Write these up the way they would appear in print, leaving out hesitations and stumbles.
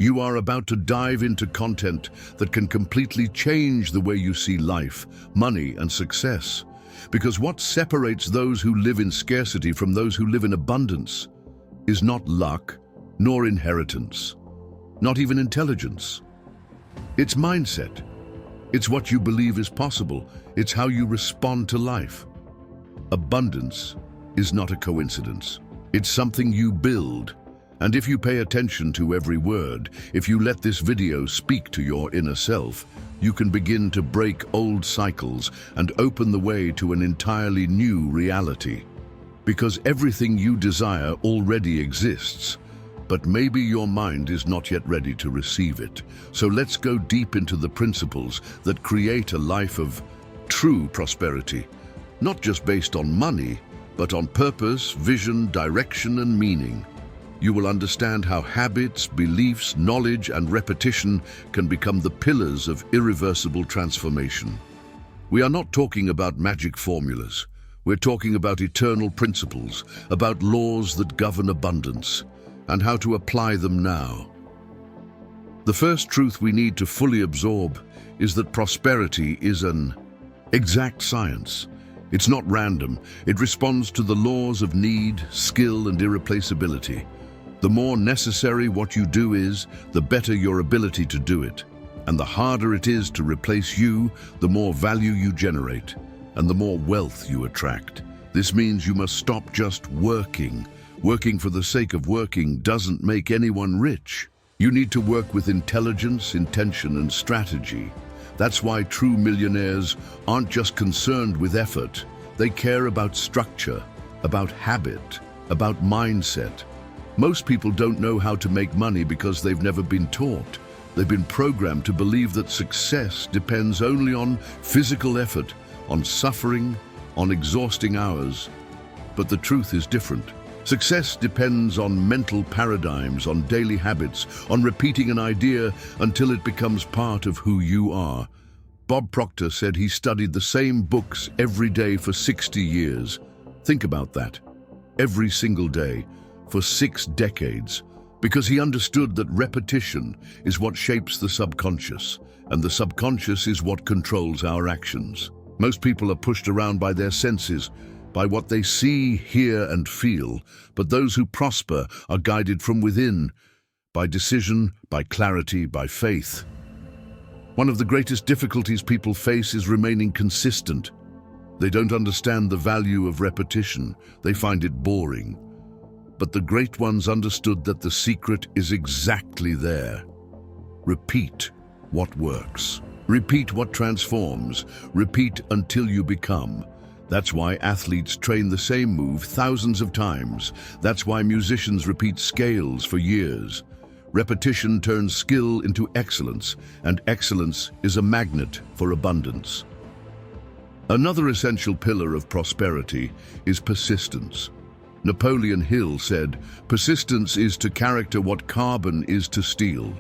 You are about to dive into content that can completely change the way you see life, money, and success. Because what separates those who live in scarcity from those who live in abundance is not luck, nor inheritance, not even intelligence. It's mindset. It's what you believe is possible. It's how you respond to life. Abundance is not a coincidence. It's something you build. And if you pay attention to every word, if you let this video speak to your inner self, you can begin to break old cycles and open the way to an entirely new reality. Because everything you desire already exists, but maybe your mind is not yet ready to receive it. So let's go deep into the principles that create a life of true prosperity, not just based on money, but on purpose, vision, direction, and meaning. You will understand how habits, beliefs, knowledge, and repetition can become the pillars of irreversible transformation. We are not talking about magic formulas. We're talking about eternal principles, about laws that govern abundance, and how to apply them now. The first truth we need to fully absorb is that prosperity is an exact science. It's not random. It responds to the laws of need, skill, and irreplaceability. The more necessary what you do is, the better your ability to do it. And the harder it is to replace you, the more value you generate, and the more wealth you attract. This means you must stop just working. Working for the sake of working doesn't make anyone rich. You need to work with intelligence, intention, and strategy. That's why true millionaires aren't just concerned with effort. They care about structure, about habit, about mindset. Most people don't know how to make money because they've never been taught. They've been programmed to believe that success depends only on physical effort, on suffering, on exhausting hours. But the truth is different. Success depends on mental paradigms, on daily habits, on repeating an idea until it becomes part of who you are. Bob Proctor said he studied the same books every day for 60 years. Think about that. Every single day, for 6 decades, because he understood that repetition is what shapes the subconscious, and the subconscious is what controls our actions. Most people are pushed around by their senses, by what they see, hear, and feel, but those who prosper are guided from within, by decision, by clarity, by faith. One of the greatest difficulties people face is remaining consistent. They don't understand the value of repetition. They find it boring. But the great ones understood that the secret is exactly there. Repeat what works. Repeat what transforms. Repeat until you become. That's why athletes train the same move thousands of times. That's why musicians repeat scales for years. Repetition turns skill into excellence, and excellence is a magnet for abundance. Another essential pillar of prosperity is persistence. Napoleon Hill said, "Persistence is to character what carbon is to steel."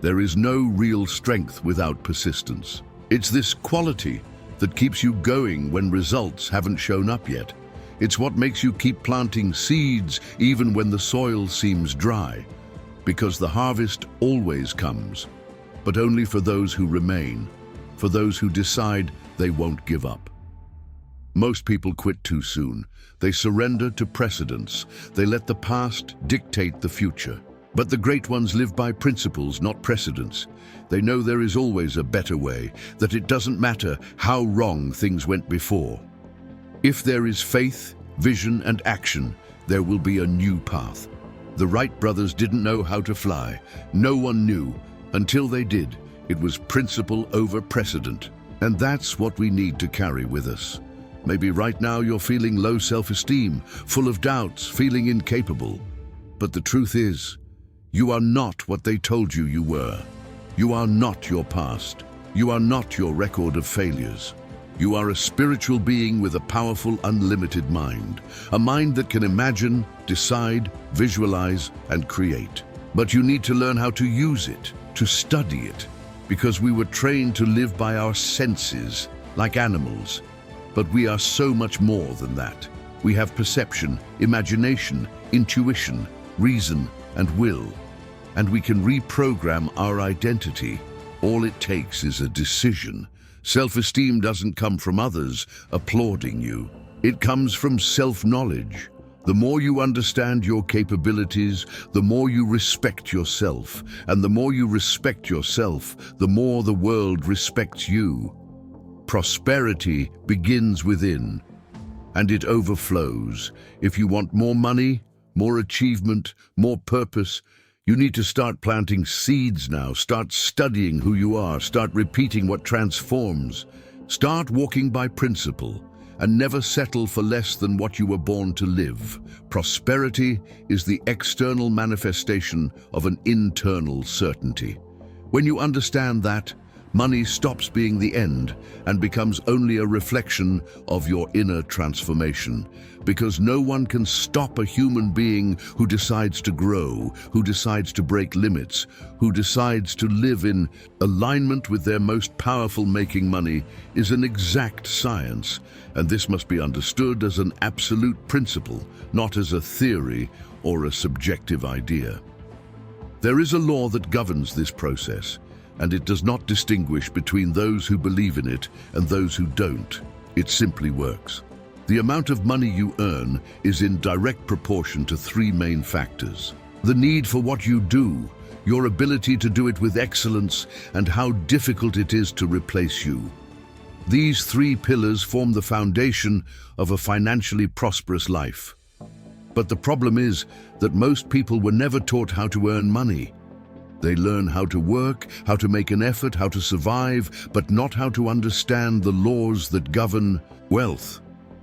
There is no real strength without persistence. It's this quality that keeps you going when results haven't shown up yet. It's what makes you keep planting seeds even when the soil seems dry. Because the harvest always comes, but only for those who remain, for those who decide they won't give up. Most people quit too soon. They surrender to precedents. They let the past dictate the future. But the great ones live by principles, not precedents. They know there is always a better way, that it doesn't matter how wrong things went before. If there is faith, vision, and action, there will be a new path. The Wright brothers didn't know how to fly. No one knew. Until they did, it was principle over precedent. And that's what we need to carry with us. Maybe right now you're feeling low self-esteem, full of doubts, feeling incapable. But the truth is, you are not what they told you you were. You are not your past. You are not your record of failures. You are a spiritual being with a powerful, unlimited mind. A mind that can imagine, decide, visualize, and create. But you need to learn how to use it, to study it, because we were trained to live by our senses, like animals. But we are so much more than that. We have perception, imagination, intuition, reason, and will. and we can reprogram our identity. All it takes is a decision. Self-esteem doesn't come from others applauding you. It comes from self-knowledge. The more you understand your capabilities, the more you respect yourself. And the more you respect yourself, the more the world respects you. Prosperity begins within, and it overflows. If you want more money, more achievement, more purpose, you need to start planting seeds now. Start studying who you are. Start repeating what transforms. Start walking by principle, and never settle for less than what you were born to live. Prosperity is the external manifestation of an internal certainty. When you understand that, money stops being the end and becomes only a reflection of your inner transformation. Because no one can stop a human being who decides to grow, who decides to break limits, who decides to live in alignment with their most powerful. Making money is an exact science, and this must be understood as an absolute principle, not as a theory or a subjective idea. There is a law that governs this process, and it does not distinguish between those who believe in it and those who don't. It simply works. The amount of money you earn is in direct proportion to three main factors: the need for what you do, your ability to do it with excellence, and how difficult it is to replace you. These three pillars form the foundation of a financially prosperous life. But the problem is that most people were never taught how to earn money. They learn how to work, how to make an effort, how to survive, but not how to understand the laws that govern wealth.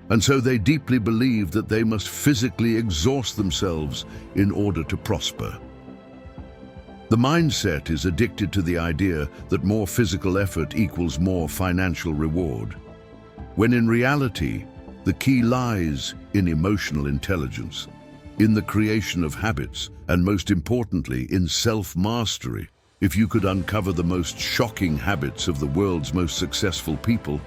And so they deeply believe that they must physically exhaust themselves in order to prosper. The mindset is addicted to the idea that more physical effort equals more financial reward, when in reality, the key lies in emotional intelligence, in the creation of habits, and most importantly, in self-mastery. If you could uncover the most shocking habits of the world's most successful people,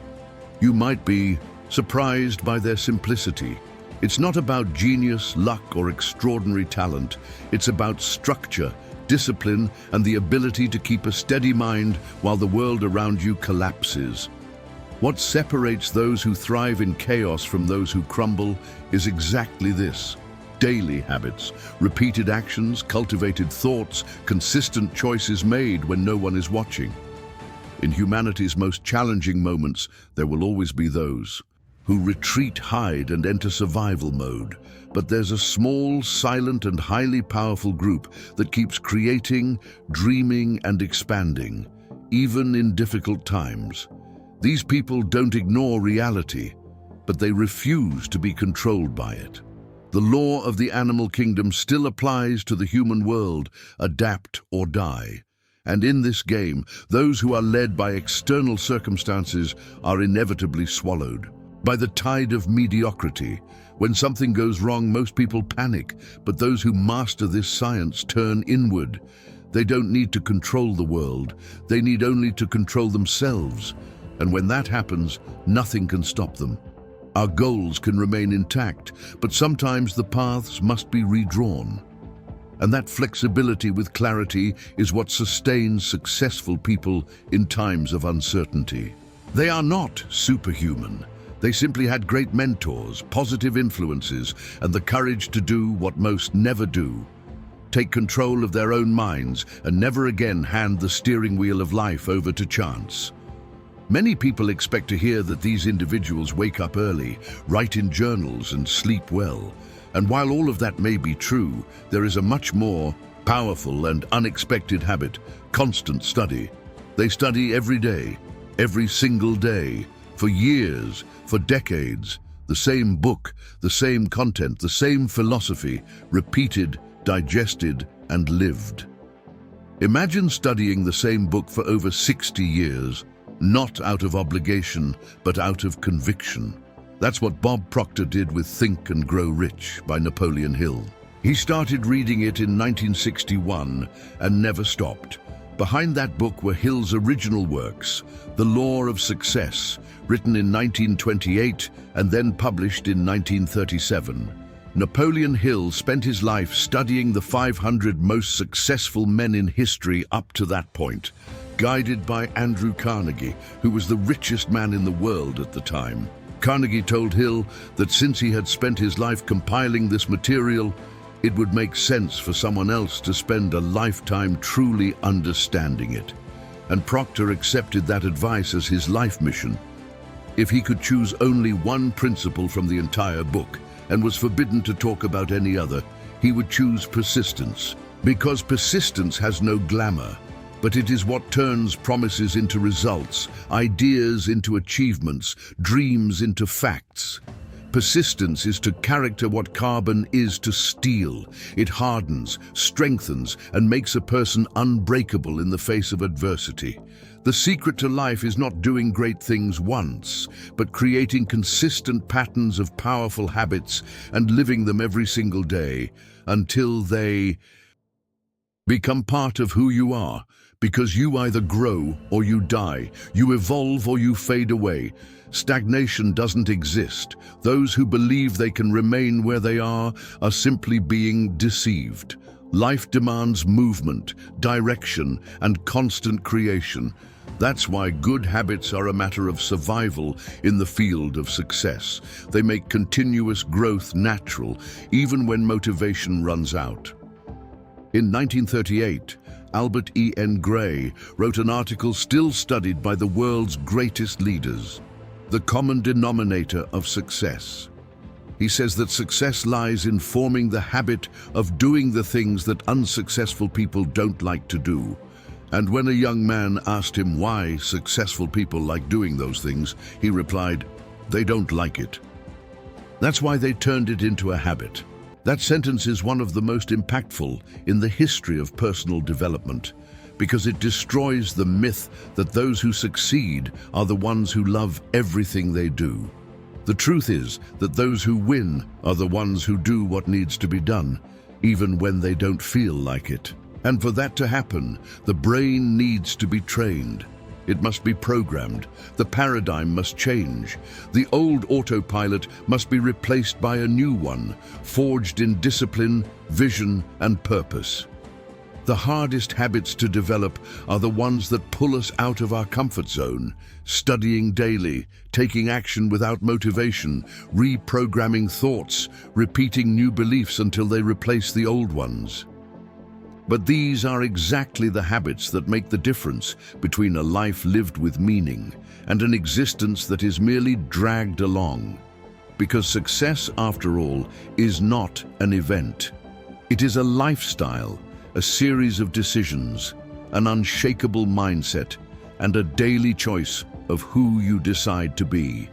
you might be surprised by their simplicity. It's not about genius, luck, or extraordinary talent. It's about structure, discipline, and the ability to keep a steady mind while the world around you collapses. What separates those who thrive in chaos from those who crumble is exactly this: daily habits, repeated actions, cultivated thoughts, consistent choices made when no one is watching. In humanity's most challenging moments, there will always be those who retreat, hide, and enter survival mode. But there's a small, silent, and highly powerful group that keeps creating, dreaming, and expanding, even in difficult times. These people don't ignore reality, but they refuse to be controlled by it. The law of the animal kingdom still applies to the human world: adapt or die. And in this game, those who are led by external circumstances are inevitably swallowed by the tide of mediocrity. When something goes wrong, most people panic, but those who master this science turn inward. They don't need to control the world, they need only to control themselves. And when that happens, nothing can stop them. Our goals can remain intact, but sometimes the paths must be redrawn. And that flexibility with clarity is what sustains successful people in times of uncertainty. They are not superhuman. They simply had great mentors, positive influences, and the courage to do what most never do: take control of their own minds and never again hand the steering wheel of life over to chance. Many people expect to hear that these individuals wake up early, write in journals, and sleep well. And while all of that may be true, there is a much more powerful and unexpected habit: constant study. They study every day, every single day, for years, for decades. The same book, the same content, the same philosophy, repeated, digested, and lived. Imagine studying the same book for over 60 years, not out of obligation, but out of conviction. That's what Bob Proctor did with Think and Grow Rich by Napoleon Hill. He started reading it in 1961 and never stopped. Behind that book were Hill's original works, The Law of Success, written in 1928 and then published in 1937. Napoleon Hill spent his life studying the 500 most successful men in history up to that point, guided by Andrew Carnegie, who was the richest man in the world at the time. Carnegie told Hill that since he had spent his life compiling this material, it would make sense for someone else to spend a lifetime truly understanding it. And Proctor accepted that advice as his life mission. If he could choose only one principle from the entire book, and was forbidden to talk about any other, he would choose persistence. Because persistence has no glamour, but it is what turns promises into results, ideas into achievements, dreams into facts. Persistence is to character what carbon is to steel. It hardens, strengthens, and makes a person unbreakable in the face of adversity. The secret to life is not doing great things once, but creating consistent patterns of powerful habits and living them every single day until they become part of who you are, because you either grow or you die, you evolve or you fade away. Stagnation doesn't exist. Those who believe they can remain where they are simply being deceived. Life demands movement, direction, and constant creation. That's why good habits are a matter of survival in the field of success. They make continuous growth natural, even when motivation runs out. In 1938, Albert E.N. Gray wrote an article still studied by the world's greatest leaders, The Common Denominator of Success. He says that success lies in forming the habit of doing the things that unsuccessful people don't like to do. And when a young man asked him why successful people like doing those things, he replied, "They don't like it." That's why they turned it into a habit. That sentence is one of the most impactful in the history of personal development, because it destroys the myth that those who succeed are the ones who love everything they do. The truth is that those who win are the ones who do what needs to be done, even when they don't feel like it. And for that to happen, the brain needs to be trained. It must be programmed. The paradigm must change. The old autopilot must be replaced by a new one, forged in discipline, vision, and purpose. The hardest habits to develop are the ones that pull us out of our comfort zone, studying daily, taking action without motivation, reprogramming thoughts, repeating new beliefs until they replace the old ones. But these are exactly the habits that make the difference between a life lived with meaning and an existence that is merely dragged along. Because success, after all, is not an event. It is a lifestyle, a series of decisions, an unshakable mindset, and a daily choice of who you decide to be.